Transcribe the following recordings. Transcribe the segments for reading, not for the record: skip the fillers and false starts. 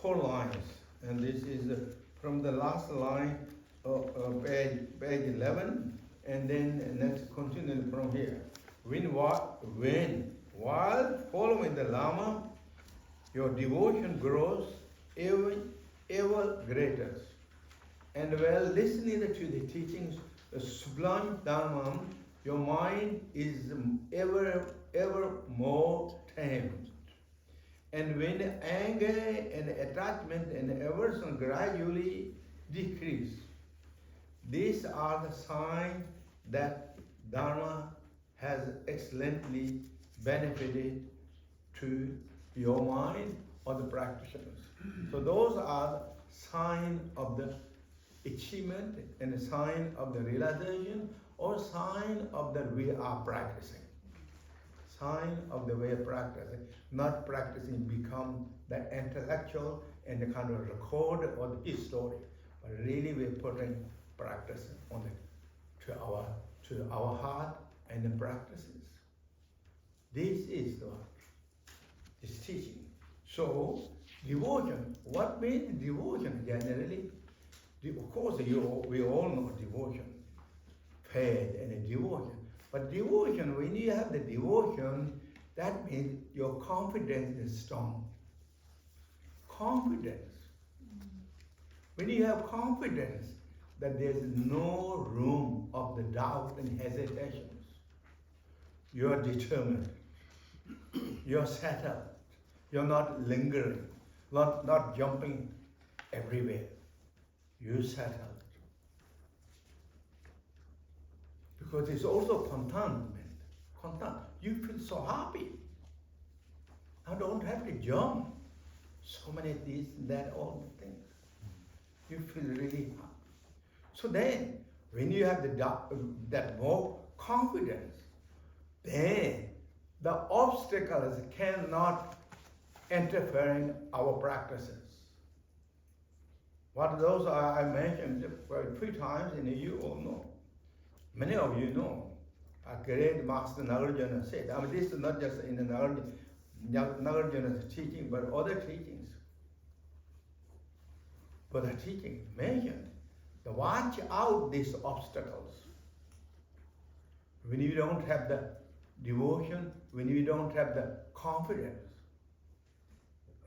4 lines, and this is from the last line of page 11, and then let's continue from here. While following the Lama, your devotion grows ever greater. And while listening to the teachings, the sublime Dharma, your mind is ever more tamed. And when anger and attachment and aversion gradually decrease, these are the signs that Dharma has excellently benefited to your mind or the practitioners. So those are signs of the achievement and a sign of the realization or sign of that we are practicing. Sign of the way of practicing, not practicing become the intellectual and the kind of record or the history, but really we're putting practice on it to our heart and the practices. This is this teaching. So devotion, what means devotion generally? Of course, we all know devotion, faith and devotion. But devotion, when you have the devotion, that means your confidence is strong. Confidence. When you have confidence that there's no room of the doubt and hesitations, you're determined, you're settled, you're not lingering, not jumping everywhere. You settled. Because it's also contentment. You feel so happy. I don't have to jump. So many this, that, all the things. You feel really happy. So then, when you have that more confidence, then the obstacles cannot interfere in our practices. What those are, I mentioned 3 times, and you all know. Many of you know. A great Master Nagarjuna said, I mean, this is not just in the Nagarjuna's teaching, but other teachings. But the teaching mentioned, to watch out these obstacles. When you don't have the devotion, when you don't have the confidence,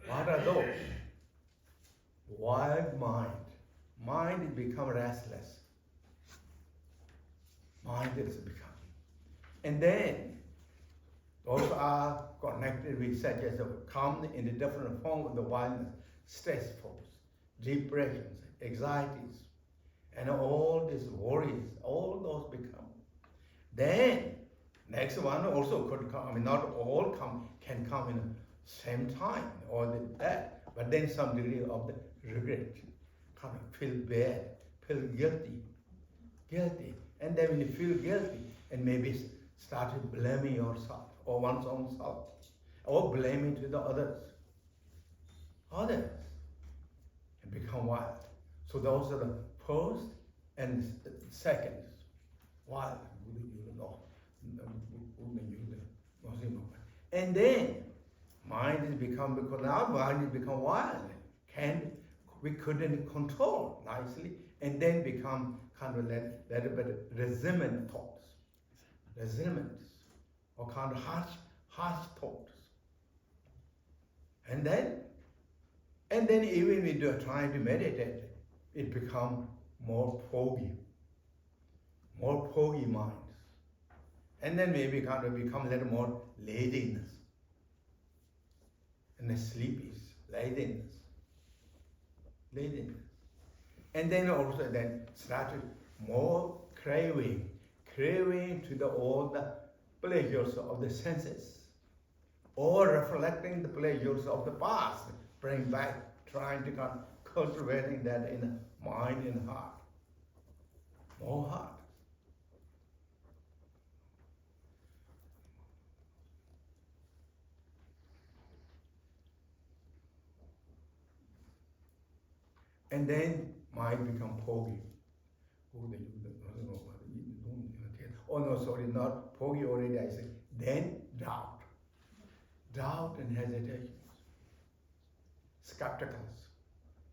what are those? Wild mind. Mind has become restless. Mind is becoming. And then, those are connected with such as come in a different form of the wildness, stressfuls, depressions, anxieties, and all these worries, all those become. Then, next one also could come, I mean, not all can come in the same time or that, but then some degree of the regret, kind of feel bad, feel guilty. And then when you feel guilty, and maybe started blaming yourself or one's own self, or blaming to the others, and become wild. So those are the first and seconds. Wild, and then mind has become, because now mind has become wild. We couldn't control nicely, and then become kind of little bit resentment thoughts, or kind of harsh thoughts. And then even when you're trying to meditate, it becomes more foggy minds. And then maybe kind of become a little more laziness, and the sleepiness, laziness. And then also then started more craving to all the pleasures of the senses, or reflecting the pleasures of the past, bring back, trying to cultivating that in the mind and heart. More heart. And then mind become foggy. Oh no, sorry, not foggy already, I said. Then doubt and hesitations. It's skeptical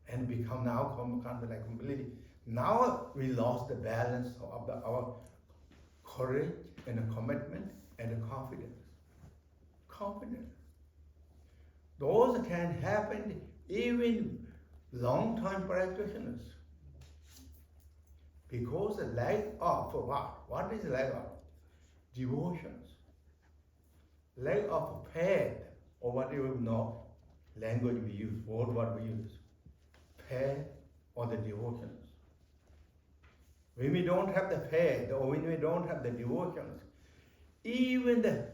and become now kind of like completely. Now we lost the balance of our courage and the commitment and the confidence. Confidence. Those can happen even long-time practitioners. Because the lack of what? What is lack of? Devotions. Lack of faith, or whatever language we use, word we use. Faith or the devotions. When we don't have the faith or when we don't have the devotions, even the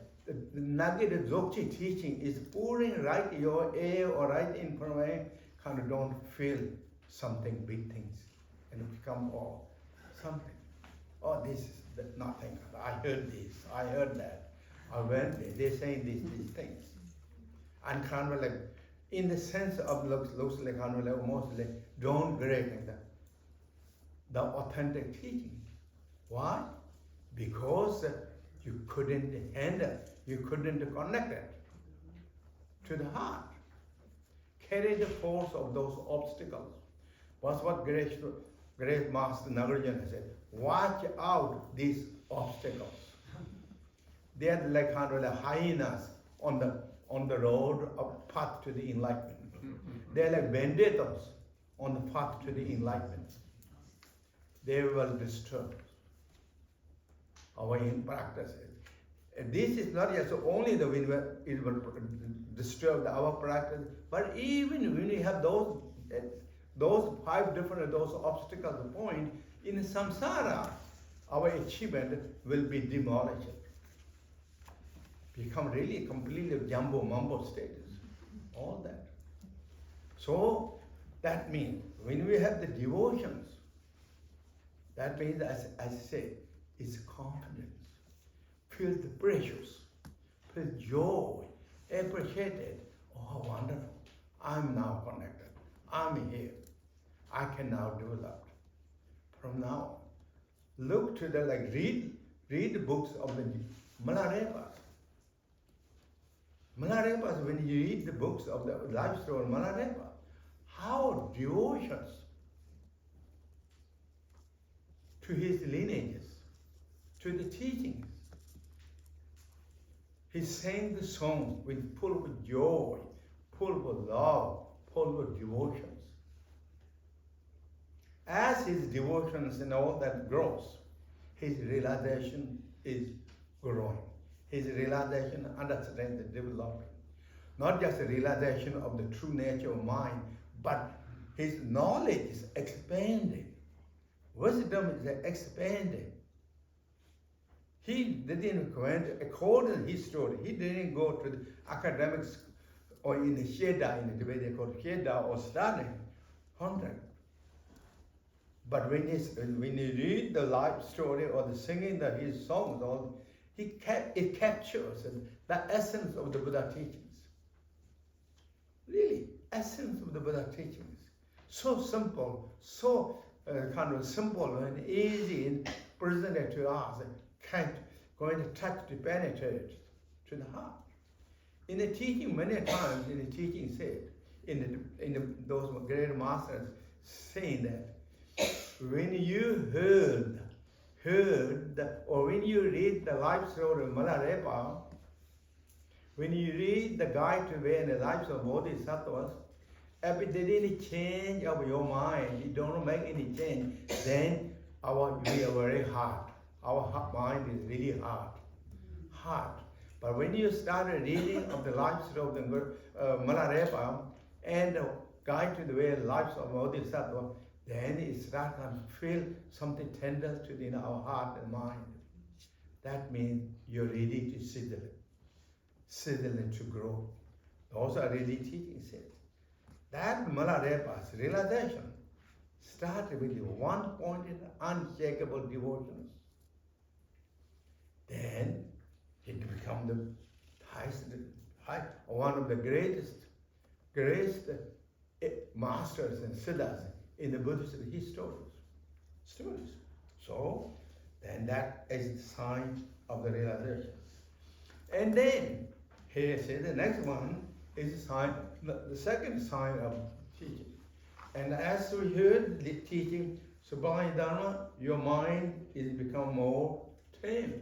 nugget Dzogchen teaching is pouring right in your ear or right in front of you, kind of don't feel something big things and become something. Oh, this is nothing. I heard this, I heard that. I went there, they're saying these things. And kind of like, in the sense of looks like kind of like almost like don't break the authentic teaching. Why? Because you couldn't handle, you couldn't connect it to the heart. Carry the force of those obstacles. Was what great Master Nagarjuna said. Watch out these obstacles. They are like kind of like hyenas on the road of path to the enlightenment. They are like vendettas on the path to the enlightenment. They will disturb our practices. And this is not just only the when it will disturb our practice, but even when we have those 5 different obstacles point in samsara, our achievement will be demolished. Become really completely jumbo mumbo status. All that. So that means when we have the devotions, that means, as I say, it's confidence. Feel the precious, feel joy, appreciated. Oh, wonderful. I'm now connected. I'm here. I can now develop. From now on, look to the, read the books of the Malarepas. Malarepas, when you read the books of the life story of Malarepa, how devotions to his lineages, to the teachings. He sang the songs with full of joy, full of love, full of devotions. As his devotions and all that grows, his realization is growing. His realization understands the development. Not just a realization of the true nature of mind, but his knowledge is expanding. Wisdom is expanding. He didn't go according to his story. He didn't go to the academics or in the Sheda, in the way they call Sheda, or studying 100. But when you read the life story or the singing his songs, it captures the essence of the Buddha teachings. Really, essence of the Buddha teachings. So simple, so kind of simple and easy and presented to us, going to touch to penetrate to the heart. In the teaching, many times in the teaching said, those great masters saying that when you heard, or when you read the life story of Malarepa, when you read the guide to way and the lives of Bodhisattvas, if it did any change of your mind, you don't make any change, then we are very hard. Our mind is really hard. But when you start reading of the life story of the Malarepa and the guide to the way and lives of Bodhisattvas, then it starts to feel something tender to our heart and mind. That means you're ready to settle and to grow. Those are really teachings. That Malarepa's realization started with the one-pointed, unshakable devotions. Then it became the one of the greatest masters and siddhas in the Buddhist stories. So, then that is the sign of the realization. And then, here says the next one is a sign, the second sign of teaching. And as we heard the teaching, Sublime Dharma, your mind is become more tame.